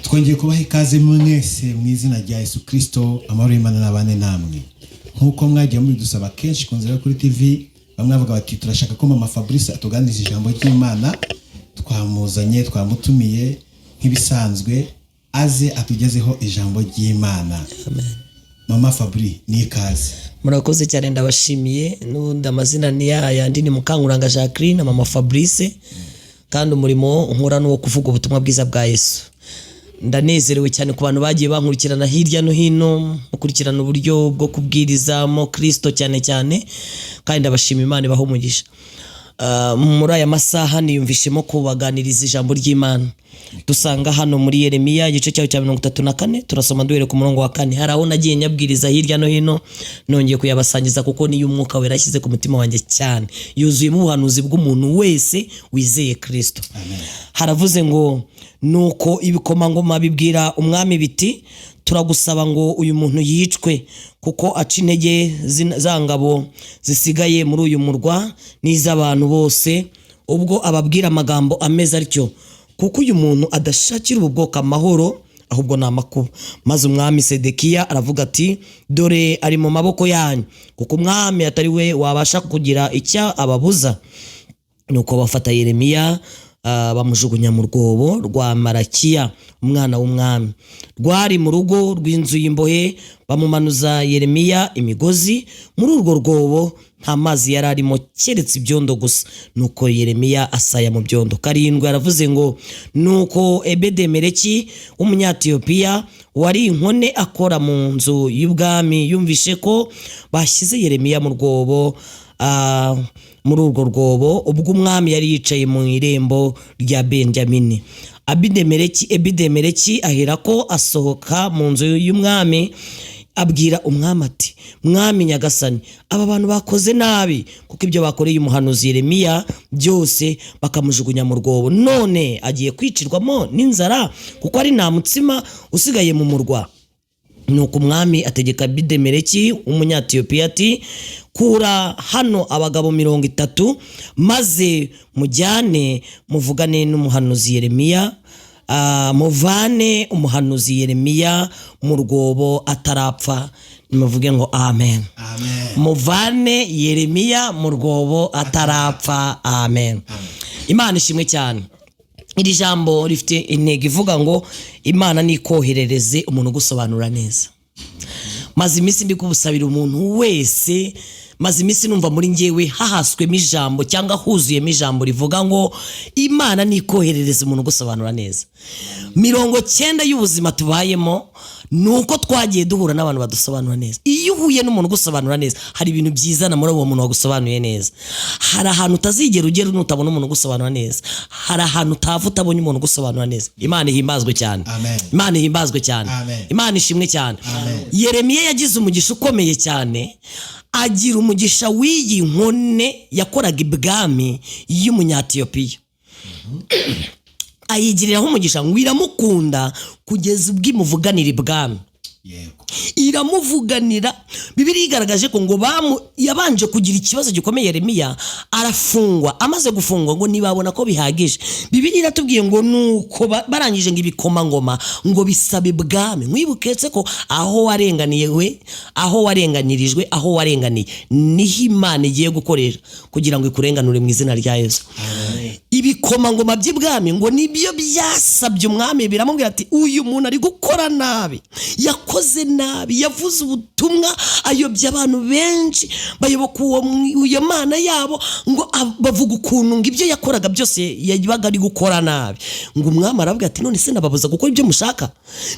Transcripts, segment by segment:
twongeye kubaha ikaze mwese mu izina rya Yesu Kristo, amahoro y'Imana n'abane namwe. Nkuko mwagiye mubidusaba kenshi ku Nzira kuri TV, bamwe bavuga bati turashaka ko Mama Fabrice atuganiriza ijambo ry'Imana. Twamuzanye, twamutumiye nk'ibisanzwe aze atugezeho ijambo ry'Imana. Amen. Mama Fabrice, ni ikaze. Murakoze cyane, ndabashimiye. N'undi amazina ni yandi ni Mukankuranga Jacqueline na Mama Fabrice, kandi umurimo nkora n'uwo kuvuga ubutumwa bwiza bwa Yesu. Ndanezerewe cyane ku bantu bagiye bankurikirana hirya no hino, mukurikirana uburyo bwo kubwirizamo Kristo cyane cyane, kandi ndabashima Imana ibaho umugisha. Muri aya masaha niyumvishemo kubaganiriza ijambo ry'Imana. Dusanga hano muri Yeremiya igice cya 34, turasoma duhere ku murongo wa 4. Hari aho nagiye nyabwiriza hirya no hino, nongeye kuyabasangiza kuko niyo Umwuka Wera yashyize ku mutima wanjye cyane, yuzuye mu buhanuzi bw'umuntu wese wizeye Kristo. Amen. Haravuze ngo nuko ibikomangoma bibwira umwami biti, turagusaba ngo uyu muntu yicwe kuko aca intege za ngabo zisigaye muri uyu murwa n'iz'abantu bose. Ubwo ababwira amagambo ameze atyo, kuko uyu muntu adashakira ubu bwoko amahoro, ahubwo ni amakuba. Maze umwami Sedekiya aravuga ati, dore ari mu maboko yanyu, kuko umwami atari we wabasha kugira icyo ababuza. Nuko bafata Yeremiya bamujugunya mu rwobo rwa Marakiya umwana w'umwami, rwari mu rugo rw'inzu y'imbohe. Bamumanuza Yeremiya imigozi muri urwo rwobo, nta mazi yari arimo keretse ibyondo gusa. Nuko Yeremiya asaya mu byondo. 7 aravuze ngo nuko Ebedemeleki w'umunyatiyopiya wari inkone akora mu nzu y'ubwami yumvishe ko bashyize Yeremiya mu rwobo, muri urwo rwobo, ubwo umwami yari yicaye mu irembo rya Benjamini. Ebidemeleki aherako asohoka mu nzu y'umwami, abwira umwami ati, mwami nyagasani, aba bantu bakoze nabi, kuko ibyo bakoreye umuhanuzi Yeremiya byose bakamujugunya mu rwobo, none agiye kwicirwamo n'inzara kuko ari nta mutsima usigaye mu murwa. Nuko umwami ategeka Ebidemeleki w'umunyatiyopiya ati, kura hano abagabo 30, maze mujyane muvugane n'umuhanuzi Yeremiya, muvane umuhanuzi Yeremiya mu rwobo atarapfa. Nimuvuge ngo amen. Amen. Muvane Yeremiya mu rwobo atarapfa. Amen. Imana ishimwe cyane. Iri jambo rifite intego ivuga ngo Imana nikoherereze umuntu gusobanura neza. Maze iminsi ndi kubusabira umuntu wese, maze iminsi numva muri ngewe hahaswemo ijambo cyangwa huzuyemo ijambo rivuga ngo Imana nikoherereze umuntu gusobanura neza. 90% y'ubuzima tubayemo nuko twagiye duhura n'abantu badusobanura neza. Iyo uhuye n'umuntu gusobanura neza, hari ibintu byizana muri uwo muntu wagusobanuye neza. Hari ahantu utazigera ugera nutabona umuntu gusobanura neza. Hari ahantu utavuta utabonye umuntu gusobanura neza. Imana ihimbazwe cyane. Amen. Imana ihimbazwe cyane. Amen. Imana ishimwe cyane. Amen. Yeremiya yagize umugisha ukomeye cyane, agira umugisha w'iyi nkone yakoraga ibwami y'umunyatiyopiya. Ayigiriraho umugisha ngo iramukunda kugeza ubwo imuvuganira ibwami. Yego. Iramuvuganira. Bibiliya igaragaje ko ngo yabanje kugira ikibazo gikomeye Yeremiya, arafungwa. Amaze gufungwa ngo nibabona ko bihagije, Bibiliya iratubwiye ngo nuko barangije ngo ibikomangoma ngo bisabe ibwami. Mwibuketse ko aho warenganiwe, aho warenganirijwe, aho warenganiye niho Imana igiye gukoresha kugira ngo ikurenganure mu izina rya Yesu. Amen. Ibikomangoma by'ibwami ngo nibyo byasabye umwami, biramubwira ati, uyu muntu ari gukora nabi, yakoze nabi, yavuze ubutumwa, ayobya abantu benshi, bayoboka uwo Mana yabo, ngo bavuga ukuntu ngo ibyo yakoraga byose yabaga ari gukora nabi. Ngo umwami aravuga ati, none se nababuza gukora ibyo mushaka?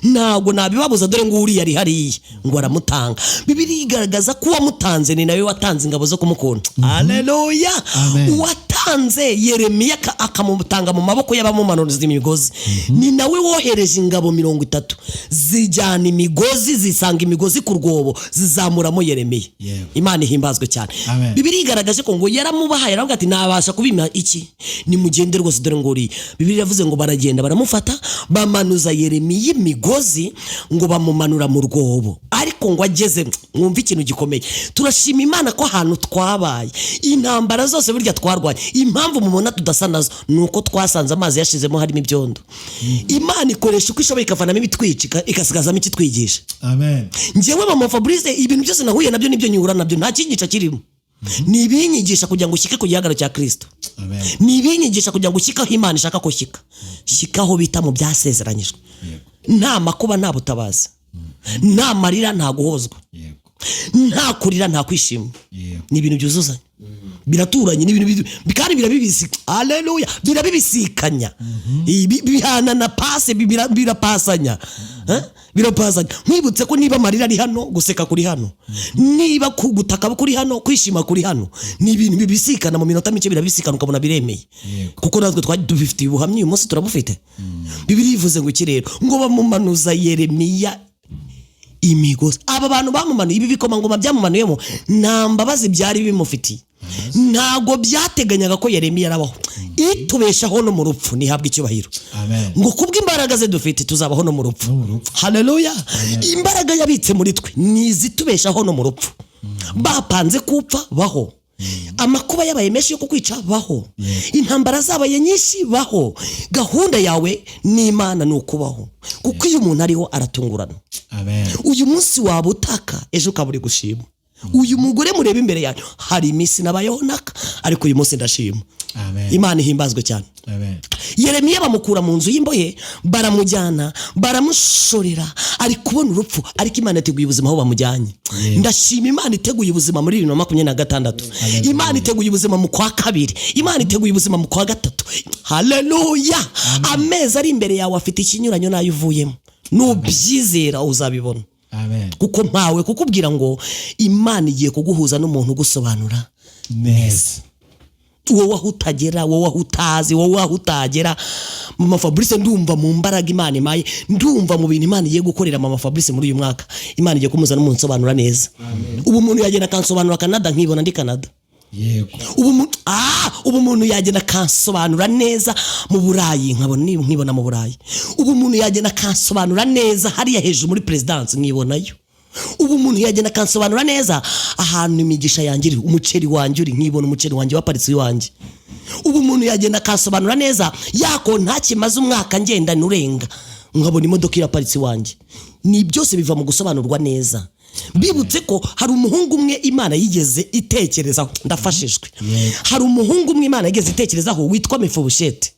Ntabwo nabibabuza, dore ngo uriya ari hariya. Ngo aramutanga. Bibiliya igaragaza ko uwamutanze ni nawe watanze ingabo zo kumukunda. Haleluya. Uwatanze Yeremiya akamutanga mu maboko y'abamumanuza imigozi, ni nawe wohereje ingabo 30 zijyana imigozi, zisanga imigozi ku rwobo, zizamuramo Yeremiya. Yeah. Imana ihimbazwe cyane. Amen. Bibiliya igaragaje ko ngo yaramubahaye, aravuga ati, nabasha kubima iki? Ni mugende rwose, dore ngo uri. Bibiliya yavuze ngo baragenda baramufata, bamanuza Yeremiya imigozi, ngo bamumanura mu rwobo. Ariko ngo ageze, mwumva ikintu gikomeye. Turashima Imana ko ahantu twabaye, intambara zose burya twarwaye, impamvu mubona tudasa nazo nuko twasanze amazi yashizemo harimo ibyondo. Imana ikoresha uko ishoboye ikavanamo ibitwica ikasigazamo ikitwigisha. Amen. Njyewe mama Fabrice ibintu byose nahuye nabyo nibyo nyura nabyo nta kinyica kirimo. Nibinyigisha kugira ngo ushyike ku gihagaro cya Kristo. Amen. Nibinyigisha kugira ngo ushyike aho Imana ishaka ko shyika. Shyikaho bita mu byasezeranyijwe. Nta makuba nta butabazi. Nta marira nta guhozwa. Nta kurira nta kwishima. Ni ibintu byuzuzanya. Biraturanye ni ibintu bikari birabibisika. Haleluya. Birabibisikanya. Bihana na pase birapasanya. Birapasanya. Mwibutse ko niba marira ari hano guseka kuri hano. Niba kugutaka kuri hano kwishima kuri hano. Ni ibintu bibisikana mu minota mike birabisikana ukabona biremeye. Kuko natwe dufite ubuhamya uyu munsi turabufite. Bibiliya ivuze ngo iki rero ngo bamumanuza Yeremiya imigozi. Aba bantu bamumanuye ibi bikomangoma byamumanuyemo nta mbabazi byari bimufitiye. Ntago byateganyaga ko Yeremiya arabaho. Itubeshaho no mu rupfu nihabwa icyubahiro. Amen. Ngo kubw'imbaraga ze dufite tuzabaho no mu rupfu. Haleluya. Imbaraga yabitse muri twe nizitubeshaho no mu rupfu. Bapanze kupfa baho. Amakuba yabaye menshi yo kukwica baho. Intambara zabaye nyinshi baho. Gahunda yawe n'Imana ni ukubaho. Kuko iyo umuntu ariho aratungurana. Amen. Uyu munsi waba utaka ejo ukaburi gushima. Uyu mugore mureba imbere yanyu hari iminsi nabayeho naka ariko uyu munsi ndashima. Amen. Imana ihimbazwe cyane. Amen. Yeremiya bamukura mu nzu y'imbohe baramujyana baramushorera ari kubona urupfu ariko Imana iteguye ubuzima aho bamujyanye. Ndashima Imana iteguye ubuzima muri 2026. Imana iteguye ubuzima mu kwa kabiri. Imana iteguye ubuzima mu kwa gatatu. Haleluya. Amezi ari imbere yawe afite ikinyuranyo nayo uvuyemo. Nubyizera uzabibona. Amen. Kuko mpawe kukubwira ngo Imana igiye kuguhuza n'umuntu ugusobanura neza. Wowe aho utagera, wowe aho utazi, wowe aho utagera. Mama Fabrice ndumva mu mbaraga Imana imaye, ndumva mu bintu Imana igiye gukorera Mama Fabrice muri uyu mwaka. Imana igiye kumuza n'umuntu usobanura neza. Ubu umuntu yagenda kansobanura Canada nkibona ndi Canada. Yego. Ubu umuntu yagenda kansobanura neza mu Burayi nkibona mu Burayi. Ubu umuntu yagenda kansobanura neza hariya hejuru muri presidence nkibonayo. Ubu umuntu yagenda kansobanura neza ahantu imigisha yangiri umuceri wanje uri nkibona umuceri wanje waparitse iwanje. Ubu umuntu yagenda kansobanura neza yako ntakimaze umwaka ngenda nurenga nkabona imodoka iraparitse iwanje. Ni byose biva mu gusobanurwa neza. Bibutse ko hari umuhungu umwe Imana yigeze itekerezaho ndafashijwe. Hari umuhungu umwe Imana yigeze itekerezaho witwa Mefibosheti.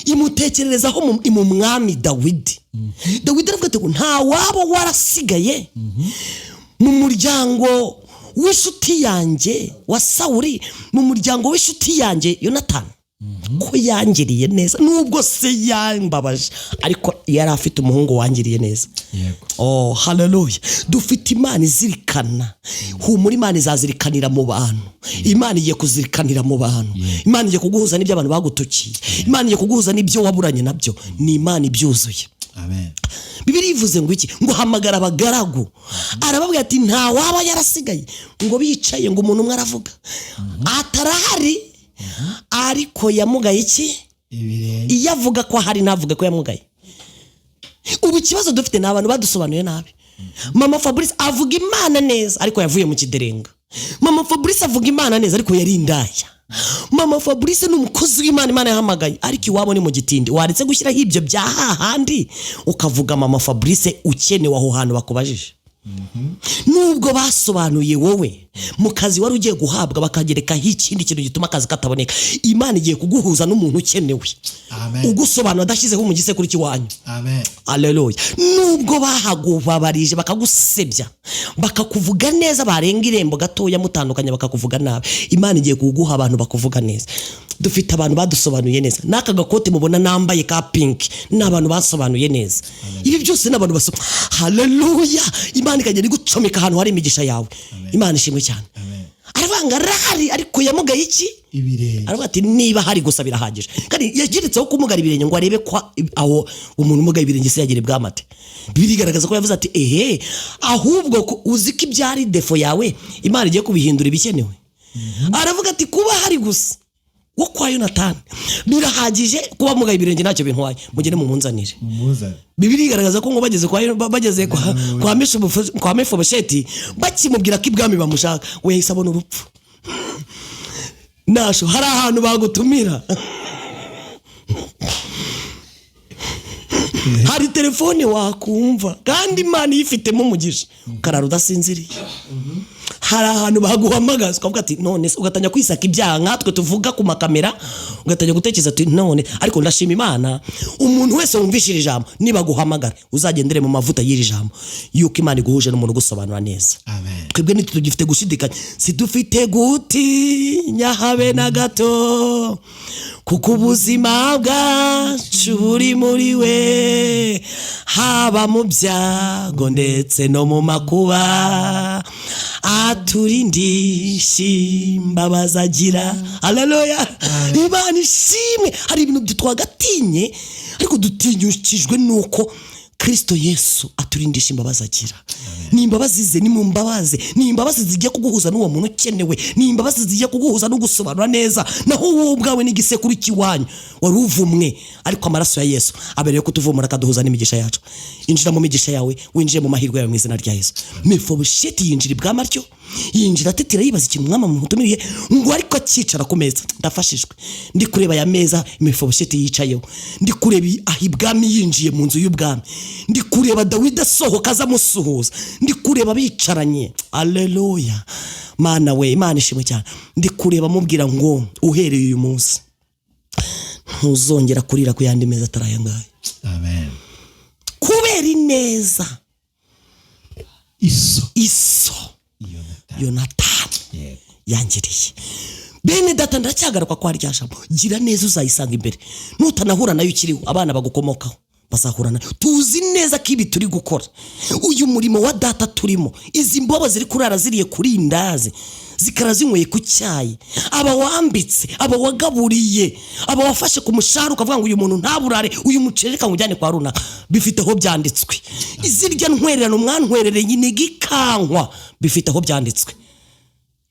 Imutekerezaho mu mwami Dawidi. Dawidi aravuga ati nta waba warasigaye mu muryango w'ishuti yanjye wa Sawuli, mu muryango w'ishuti yanjye Yonatani. Ko yangiriye neza nubwo se yambabaje ariko yari afite umuhungu wangiriye neza. Oh haleluya. Dufite Imana izirikana. Humura Imana izazirikanira mu bantu. Imana igiye kuzirikanira mu bantu. Imana igiye kuguhuza n'ibyo abantu bagutukiye. Imana igiye kuguhuza n'ibyo waburanye nabyo. Ni Imana ibyuzuye. Amen. Bibiliya ivuze ngo iki ngo hamagara abagaragu. Arababwira ati nta waba yarasigaye ngo bicaye ngo umuntu umwe aravuga. Atarahari ariko yamugaye iki? Ibirenge. Iyo avuga ko hari navuga ko yamugaye. Ubu kibazo dufite n'abantu badusobanuye nabi. Mama Fabrice avuga Imana neza ariko yavuye mu kiderenga. Mama Fabrice avuga Imana neza ariko yari indaya. Mama Fabrice n'umukozi w'Imana Imana yahamagaye ariko iwabo ni mu gitindi. Waretse gushyiraho ibyo bya hahandi ukavuga Mama Fabrice ukenewe aho hantu bakubajije. Nubwo basobanuye wowe mu kazi wari ugiye guhabwa bakagerekaho ikindi kintu gituma akazi kataboneka, Imana igiye kuguhuza n'umuntu ukenewe. Amen. Ugusobanura adashyizeho mu gisekuru cy'iwanyu. Amen. Haleluya. Nubwo bahagubabarije bakagusebya bakakuvuga neza barenga irembo gatoya mutandukanye bakakuvuga nabi, Imana igiye kuguha abantu bakuvuga neza. Dufite abantu badusobanuye neza. Naka gakote mubona nambaye ka pink n'abantu basobanuye neza. Ibi byose n'abantu basobanuye. Haleluya. Imana ikagenda igucomeka ahantu hari imigisha yawe. Imana ishimwe cyane. Aravanga rahari ariko yamugaye iki? Ibirenge. Aravuga ati niba hari gusa birahagije. Kandi yagiritseho kumugara ibirenge ngo arebe kwa aho umuntu umugaye ibirenge se yagire bwamate. Bibiliya igaragaza ko yavuze ati ahubwo uzi ko ibyari defo yawe Imana igiye kubihindura ibikenewe. Aravuga ati kuba hari gusa wo kwa Yonatani birahagije, kuba mugaye ibirenge ntacyo bintwaye, mugende mu munzanire. Bibiliya igaragaza ko ngo bageze kwa Mefibosheti bakimubwira ko ibwami bamushaka we yahise abona urupfu. nasho hari ahantu bagutumira hari telefone wakumva kandi Imana yifitemo umugisha ukarara udasinziriye. Hari ahantu baguhamagaza ukavuga ati none ugatanya kwisaka ibyaha nkatwe tuvuga ku makamera, ugatanya gutekereza ati none. Ariko ndashima Imana, umuntu wese wumvishije ijambo niba guhamagara uzagendere mu mavuta y'iri jambo yuko Imana iguhuje n'umuntu gusobanura neza. Amen. Twebwe ntitugifite gushidikanya, sidufite gutinya habe na gato, kuko ubuzima bwacu buri muri we, haba mu byago ndetse no mu makuba, aturindisha imbabazi agira. Haleluya. Imana ishimwe. Hari ibintu twagatinye ariko dutinyukijwe nuko Kristo Yesu aturindisha imbabazi agira. Ni imbabazi ze, ni mu mbabazi, ni imbabazi zigiye kuguhuza n'uwo muntu ukenewe, ni imbabazi zigiye kuguhuza no gusobanura neza naho wowe ubwawe n'igisekuru kiwanyu wari uvumwe, ariko amaraso ya Yesu abereye kutuvumura akaduhuza n'imigisha yacu. Injira mu migisha yawe, winjiye mu mahirwe yawe mu izina rya Yesu. Mefibosheti yinjira ibwami atyo, yinjira atetera yibaza ikintu umwami amutumiriye, ngo ariko akicara ku meza. Ndafashijwe, ndi kureba ya meza Mefibosheti yicayeho, ndi kureba aho ibwami yinjiye mu nzu y'ubwami, ndi kureba Dawidi asohoka azamusuhuza, ndi kureba bicaranye. Haleluya. Mana we, Imana ishimwe cyane. Ndi kureba mubwira ngo uhereye uyu munsi ntuzongera kurira ku yandi meza atarayangaye. Amen. Kubera ineza iso Yonatani yangiriye. Bene data ndacyagaruka kwa rya jambo, gira neza uzayisanga imbere. Nutanahura nayo ukiriho, abana bagukomokaho bazahura nayo. Tuzi neza ko ibi turi gukora, uyu murimo wa data turimo, izi mbobo ziri kurara ziriye kuri indazi, zikara zinyweye ku cyayi, aba wambitse, aba wagaburiye, aba wafashe ku mushahara ukavuga ngo uyu muntu ntaburare, uyu mucereka ngujyane kwa runaka, bifiteho byanditswe. Izirya ntwererano mwantwerereye inigikankwa, bifiteho byanditswe.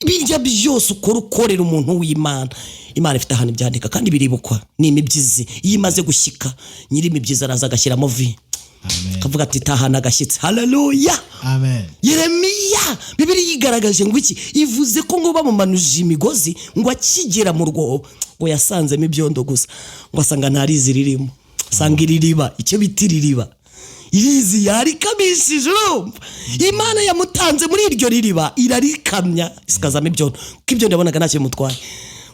Birya byose ukora ukorera umuntu w'Imana, Imana ifite ahantu byandika kandi biribukwa. Ni imibyizi iyo imaze gushyika, nyiri imibyizi araza agashyiramo vi. Amen. Kavuga ati tahana agashyitsi. Haleluya. Amen. Yeremiya Bibiliya yigaragaje ngo iki, ivuze ko ngo bamumanuje imigozi ngo akigera mu rwobo ngo yasanzemo ibyondo gusa, ngo asanga ntarizi ririmo, asanga iririba, icyo biti ririba irizi yarikamishije. Imana yamutanze muri iryo ririba, irarikamya isikazamo ibyondo, ko ibyo ndabonaga ntacyo mutwaye.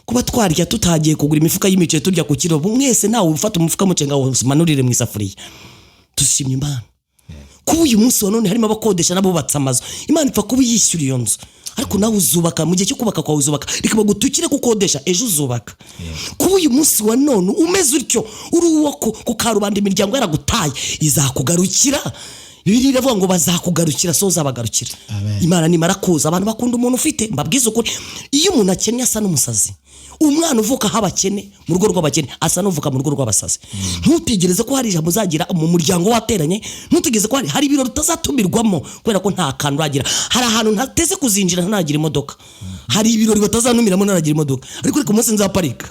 Kuba twarya tutagiye kugura imifuka y'imiceri turya ku kiro, mwese nawe ufata umufuka mucenga umanurire mu isafuriya. Dushimye Imana kuba uyu munsi wa none harimo abakodesha n'abubatse amazu. Imana ipfa kuba yishyura iyo nzu, ariko nawe uzubaka mu gihe cyo kubaka kwawe, uzubaka rikaba gutukire gukodesha, ejo uzubaka. Kuba uyu munsi wa none umeze utyo, uri uwo ku karubanda, imiryango yaragutaye, izakugarukira. Bibiliya iravuga ngo bazakugarukira, so uzabagarukira. Imana nimara kuza, abantu bakunda umuntu ufite. Mbabwiza ukuri, iyo umuntu akennye asa n'umusazi. Umwana uvuka habakene mu rugo rw'abakene asa n'uvuka mu rugo rw'abasazi. Ntutegereze ko hari ijambo uzagira mu muryango wateranye, ntutegereze ko hari ibiro bitazatumirwamo kubera ko nta kantu uragira. Hari ahantu ntateze kuzinjira ntanagira imodoka, hari ibirori batazanumiramo ntanagira imodoka, ariko reka umunsi nzaparika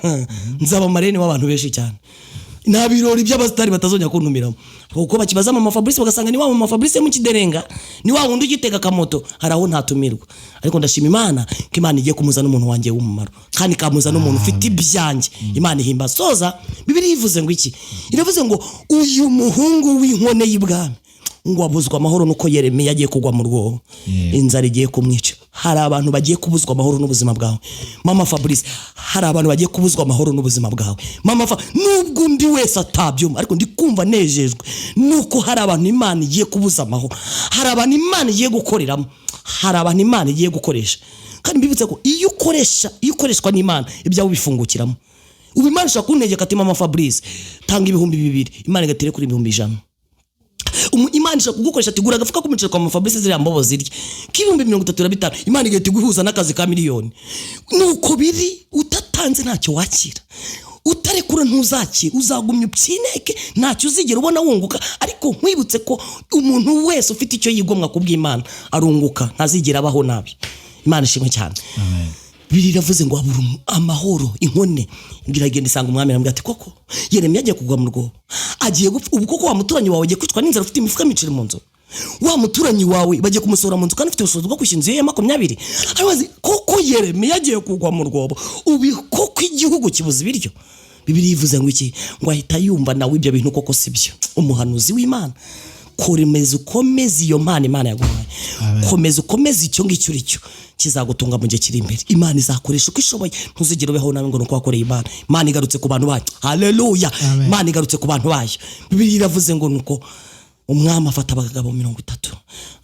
nzaba marene w'abantu benshi cyane. Nta birori by'abasitari batazongera kuntumiramo, kuko bakibaza mama Fabrice bagasanga ni wa mama Fabrice mu kiderenga, ni wa wundi ugitega kamoto, hari aho ntatumirwa. Ariko ndashima Imana ko Imana igiye kumuza n'umuntu wanjye w'umumaro, kandi kamuza n'umuntu ufite ibyanjye. Imana ihimba soza. Bibiliya ivuze ngo iki, iravuze ngo uyu muhungu w'inkone y'ibwami ngo abuzwa amahoro nuko Yeremiya yagiye kugwa mu rwobo, inzara igiye kumwica. Hari abantu bagiye kubuzwa amahoro n'ubuzima bwawe mama Fabrice, hari abantu bagiye kubuzwa amahoro n'ubuzima bwawe mama nubwo undi wese atabyuma, ariko ndi kumva nejejwe nuko hari abantu Imana igiye kubuza amahoro, hari abantu Imana igiye gukoreramo, hari abantu Imana igiye gukoresha. Kandi mbibutse ko iyo ukoreshwa n'Imana ibyawe bifungukiramo. Ubu Imana ishaka kuntegeka ati mama Fabrice tanga 200, Imana igatere kuri 100. Imana ishaka kugukoresha ati gura agafuka k'umuceri kwa mama Fabrice ziriya mbobo zirya k'35,000, Imana igahita iguhuza n'akazi ka miliyoni. Nuko biri, utatanze ntacyo wakira, utarekura ntuzakira, uzagumya upyineke ntacyo uzigera ubona wunguka. Ariko nkwibutse ko umuntu wese ufite icyo yigomwa kubw'Imana arunguka, ntazigera abaho nabi. Imana ishimwe cyane. Amen. Biravuze ngo abura amahoro inkone, ngiragenda isanga umwami arambwira ati koko Yeremiya agiye kugwa mu rwobo, agiye gupfa. Ubu koko wa muturanyi wawe agiye kwicwa n'inzara ufite imifuka miceri mu nzu. wa muturanyi wawe bagiye kumusohora mu nzu kandi ufite ubushobozi bwo kwishyura inzu ye 20. Arabazi koko Yeremiya yagiye kugwa mu rwobo, ubi koko igihugu kibuze ibiryo. Bibiliya ivuze ngo iki? Ngo ahita yumva nawe ibyo bintu koko sibyo. Umuhanuzi w'Imana, komeza ukomeze iyo mpano Imana yaguhaye, komeza ukomeze icyo ngicyo uricyo kizagutunga mu gihe kiri imbere. Imana izakoresha uko ishoboye, ntuzigire ubeho nawe ngo nuko wakoreye Imana. Imana igarutse ku bantu bayo, haleluya. Imana igarutse ku bantu bayo. Bibiliya iravuze ngo nuko umwami afata abagabo 30,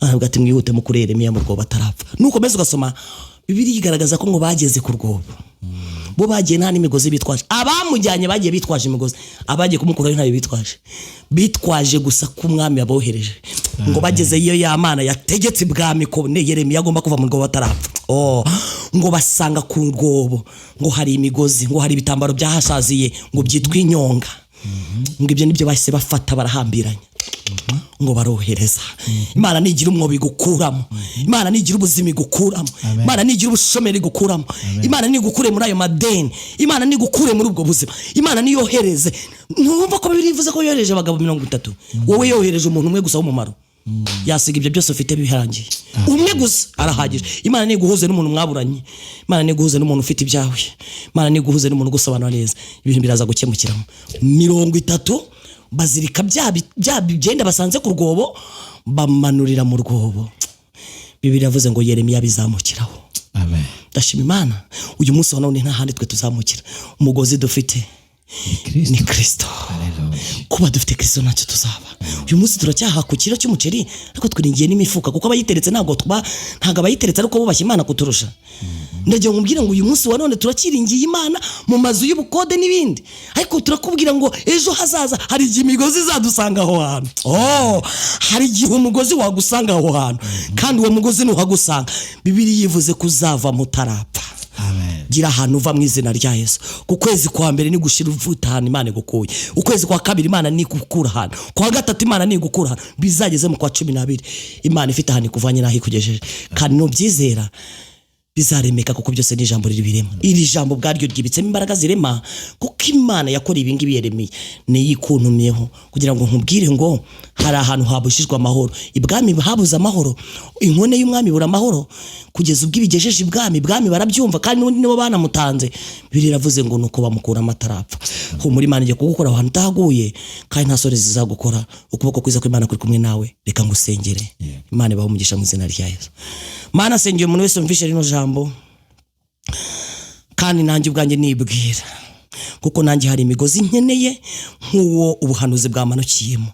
aravuga ati mwihute mu kuri Yeremiya mu rwobo atarapfa. Nukomeza ugasoma Bibiliya igaragaza ko ngo bageze ku rwobo, bo bagiye nta n'imigozi bitwaje. Abamujyanye bagiye bitwaje imigozi, abagiye kumukuraho ntayo bitwaje gusa ku mwami yabohereje. Ngo bageze iyo ya Mana yategetse ibwami ko Yeremiya agomba kuva mu rwobo atarapfa. Ngo basanga ku rwobo ngo hari imigozi, ngo hari ibitambaro byahashaziye ngo byitwa inyonga. Ngo ibyo nibyo bahise bafata barahambiranya, ngo barohereza. Imana nigira umwobo igukuramo, Imana nigira ubuzima igukuramo, Imana nigira ubushomeri igukuramo, Imana nigukure muri ayo madeni, Imana nigukure muri ubwo buzima, Imana niyohereze. Numva ko Bibiliya ivuze ko yohereje abagabo 30, wowe yohereje umuntu umwe gusa w'umumaro. Yasiga ibyo byose ufite biharangiye, umwe gusa arahagije. Imana niguhuze n'umuntu mwaburanye, Imana niguhuze n'umuntu ufite ibyawe, Imana niguhuze n'umuntu gusobanura neza, ibintu biraza gukemukiramo. 30 bazirika bya bigenda basanze ku rwobo, bamanurira mu rwobo. Bibiliya yavuze ngo Yeremiya bizamukiraho. Amen. Ndashima Imana uyu munsi wa none nta handi twe tuzamukira. Umugozi dufite ni Kristo. Kuba dufite Kristo ntacyo tuzaba. Uyu munsi turacyaha ku kiro cy'umuceri, ariko twiringiye n'imifuka, kuko abayiteretse ntago abayiteretse ariko bo bashya Imana kuturusha. Ndagiye ngubwira ngo uyu munsi wa none turakiringiye Imana mu mazu y'ubukode n'ibindi, ariko turakubwira ngo ejo hazaza hari igihe imigozi izadusanga aho hantu. Hari igihe umugozi wagusanga aho hantu, kandi uwo mugozi nuhagusanga Bibiliya yivuze kuzava mutarapfa. Gira ahantu uva mu izina rya Yesu. Ku kwezi kwa mbere ni gushira uvuta ahantu Imana igukuye, ukwezi kwa kabiri Imana ni gukura ahantu, kwa gatatu Imana ni gukura ahantu, bizageze mu kwa 12 Imana ifite ahantu ikuvanye naho ikugejeje. Kandi no byizera bizaremeka, kuko byose ni ijambo riribirema. Iri jambo bwaryo ryibitsemo imbaraga zirema, kuko Imana yakora ibingi Yeremiya ni yikuntumyeho kugira ngo nkubwire ngo hari ahantu habushijwe amahoro. Ibwami habuze amahoro, inkone y'umwami bura amahoro, kugeza ubwo ibigejeje ibwami barabyumva, kandi n'undi nibo banamutanze. Bibiliya iravuze ngo nuko bamukura amatarapfa. Humura, Imana igiye kugukora ahantu utahaguye, kandi nta sore zizagukora. Ukuboko kwiza kw'Imana kuri kumwe nawe. Reka ngusengere. Imana ibahe umugisha mu izina rya Yesu. Mana, sengeye umuntu wese umvishe rino jambo, kandi nanjye ubwanjye nibwira, kuko nanjye hari imigozi nkeneye nk'uwo ubuhanuzi bwamanukiyemo.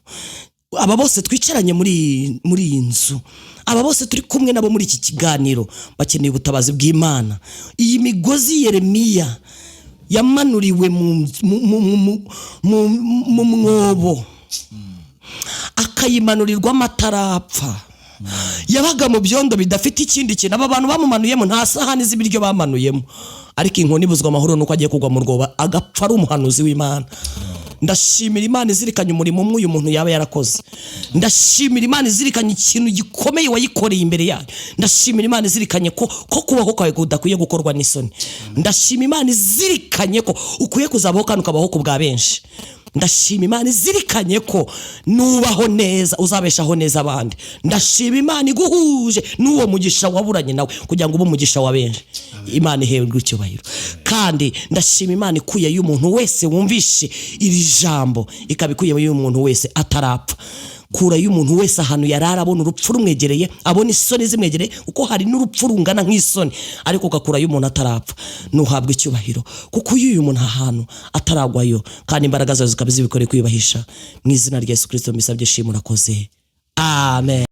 Aba bose twicaranye muri iyi nzu, aba bose turi kumwe nabo muri iki kiganiro, bakeneye ubutabazi bw'Imana. Iyi migozi Yeremiya yamanuriwe mu mwobo, akayimanurirwa amatarapfa. Yabaga mu byondo bidafite ikindi kintu. Aba bantu bamumanuyemo nta sahani z'ibiryo bamanuyemo, ariko inkoni ibuzwa amahoro nuko agiye kugwa mu rwobo agapfa ari umuhanuzi w'Imana. Ndashimira Imana izirikanye umurimo umwe uyu muntu yaba yarakoze. Ndashimira Imana izirikanye ikintu gikomeye wayikoreye imbere yayo. Ndashimira Imana izirikanye ko kubaho kwawe kudakwiye gukorwa n'isoni. Ndashima Imana izirikanye ko ukwiye kuzabaho kandi ukabaho ku bwa benshi. Ndashima Imana izirikanye ko nubaho neza uzabeshaho neza abandi. Ndashima Imana iguhuje n'uwo mugisha waburanye nawe kugira ngo ube umugisha wa benshi. Imana ihewe icyubahiro. Kandi ndashima Imana ikuye y'umuntu wese wumvishe iri jambo, ikabikuye y'umuntu wese atarapfa. Kura y'umuntu wese ahantu yarara abona urupfu rumwegereye, abona isoni zimwegereye, uko hari n'urupfu rungana nk'isoni, ariko ugakura y'umuntu atarapfa. Nuhabwa icyubahiro, kuko uyu muntu ahantu ataragwayo, kandi imbaraga zawe zikaba zibikoreye kwiyubahisha. Mu izina rya Yesu Kristo mbisabye, shimura koze. Amen.